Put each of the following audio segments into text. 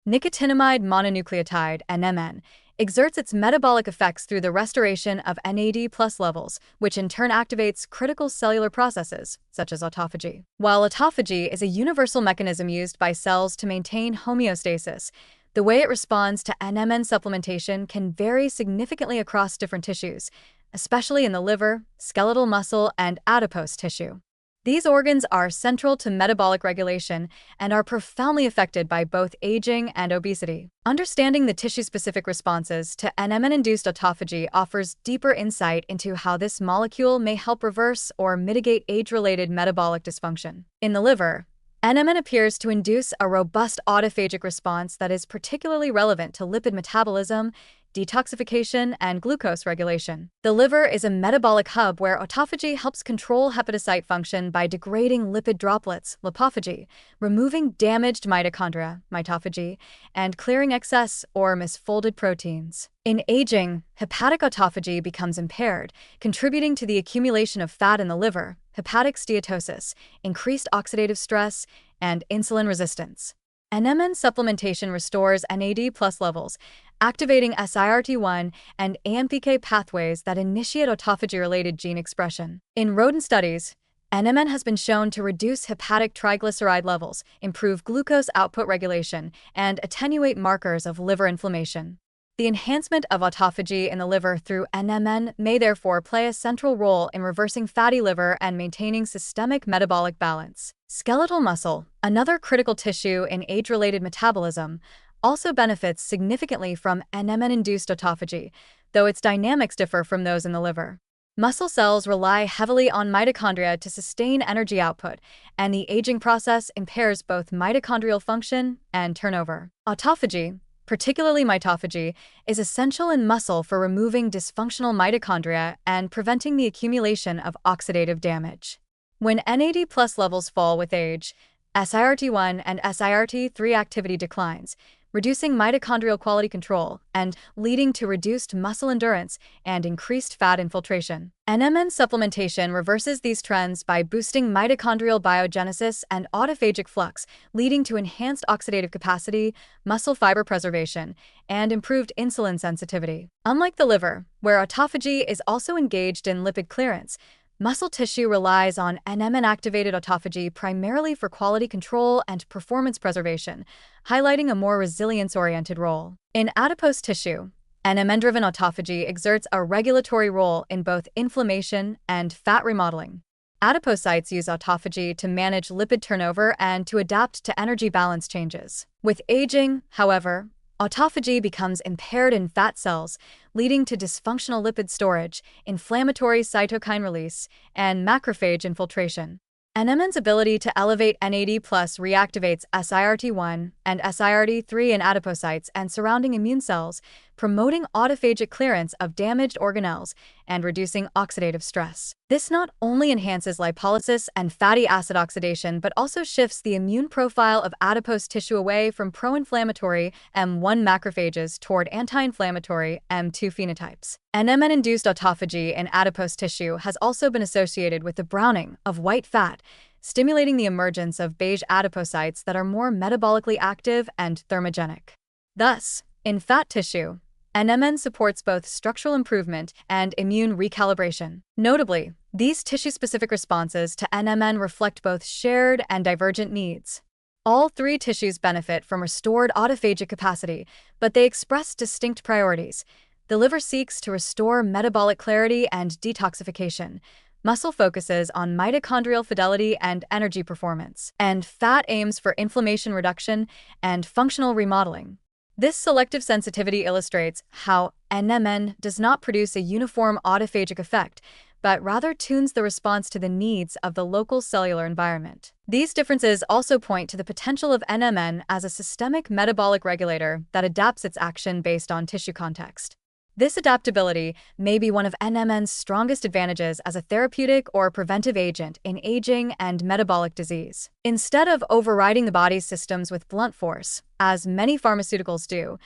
Nicotinamide mononucleotide, NMN, exerts its metabolic effects through the restoration of NAD+ levels, which in turn activates critical cellular processes, such as autophagy. While autophagy is a universal mechanism used by cells to maintain homeostasis, the way it responds to NMN supplementation can vary significantly across different tissues, especially in the liver, skeletal muscle, and adipose tissue. These organs are central to metabolic regulation and are profoundly affected by both aging and obesity. Understanding the tissue-specific responses to NMN-induced autophagy offers deeper insight into how this molecule may help reverse or mitigate age-related metabolic dysfunction. In the liver, NMN appears to induce a robust autophagic response that is particularly relevant to lipid metabolism, detoxification, and glucose regulation. The liver is a metabolic hub where autophagy helps control hepatocyte function by degrading lipid droplets, lipophagy, removing damaged mitochondria, mitophagy, and clearing excess or misfolded proteins. In aging, hepatic autophagy becomes impaired, contributing to the accumulation of fat in the liver, hepatic steatosis, increased oxidative stress, and insulin resistance. NMN supplementation restores NAD+ levels, activating SIRT1 and AMPK pathways that initiate autophagy-related gene expression. In rodent studies, NMN has been shown to reduce hepatic triglyceride levels, improve glucose output regulation, and attenuate markers of liver inflammation. The enhancement of autophagy in the liver through NMN may therefore play a central role in reversing fatty liver and maintaining systemic metabolic balance. Skeletal muscle, another critical tissue in age-related metabolism, also benefits significantly from NMN-induced autophagy, though its dynamics differ from those in the liver. Muscle cells rely heavily on mitochondria to sustain energy output, and the aging process impairs both mitochondrial function and turnover. Autophagy, particularly mitophagy, is essential in muscle for removing dysfunctional mitochondria and preventing the accumulation of oxidative damage. When NAD+ levels fall with age, SIRT1 and SIRT3 activity declines, reducing mitochondrial quality control and leading to reduced muscle endurance and increased fat infiltration. NMN supplementation reverses these trends by boosting mitochondrial biogenesis and autophagic flux, leading to enhanced oxidative capacity, muscle fiber preservation, and improved insulin sensitivity. Unlike the liver, where autophagy is also engaged in lipid clearance, muscle tissue relies on NMN-activated autophagy primarily for quality control and performance preservation, highlighting a more resilience-oriented role. In adipose tissue, NMN-driven autophagy exerts a regulatory role in both inflammation and fat remodeling. Adipocytes use autophagy to manage lipid turnover and to adapt to energy balance changes. With aging, however, autophagy becomes impaired in fat cells, leading to dysfunctional lipid storage, inflammatory cytokine release, and macrophage infiltration. NMN's ability to elevate NAD+ reactivates SIRT1 and SIRT3 in adipocytes and surrounding immune cells, promoting autophagic clearance of damaged organelles and reducing oxidative stress. This not only enhances lipolysis and fatty acid oxidation, but also shifts the immune profile of adipose tissue away from pro-inflammatory M1 macrophages toward anti-inflammatory M2 phenotypes. NMN-induced autophagy in adipose tissue has also been associated with the browning of white fat, stimulating the emergence of beige adipocytes that are more metabolically active and thermogenic. Thus, in fat tissue, NMN supports both structural improvement and immune recalibration. Notably, these tissue-specific responses to NMN reflect both shared and divergent needs. All three tissues benefit from restored autophagic capacity, but they express distinct priorities. The liver seeks to restore metabolic clarity and detoxification. Muscle focuses on mitochondrial fidelity and energy performance, and fat aims for inflammation reduction and functional remodeling. This selective sensitivity illustrates how NMN does not produce a uniform autophagic effect, but rather tunes the response to the needs of the local cellular environment. These differences also point to the potential of NMN as a systemic metabolic regulator that adapts its action based on tissue context. This adaptability may be one of NMN's strongest advantages as a therapeutic or preventive agent in aging and metabolic disease. Instead of overriding the body's systems with blunt force, as many pharmaceuticals do,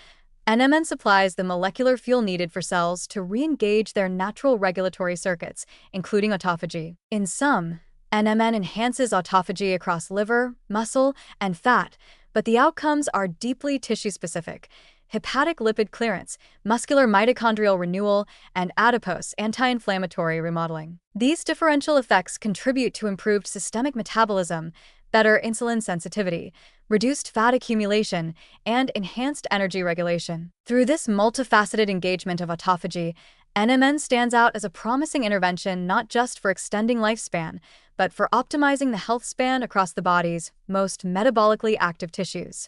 NMN supplies the molecular fuel needed for cells to re-engage their natural regulatory circuits, including autophagy. In sum, NMN enhances autophagy across liver, muscle, and fat, but the outcomes are deeply tissue-specific. Hepatic lipid clearance, muscular mitochondrial renewal, and adipose anti-inflammatory remodeling. These differential effects contribute to improved systemic metabolism, better insulin sensitivity, reduced fat accumulation, and enhanced energy regulation. Through this multifaceted engagement of autophagy, NMN stands out as a promising intervention not just for extending lifespan, but for optimizing the health span across the body's most metabolically active tissues.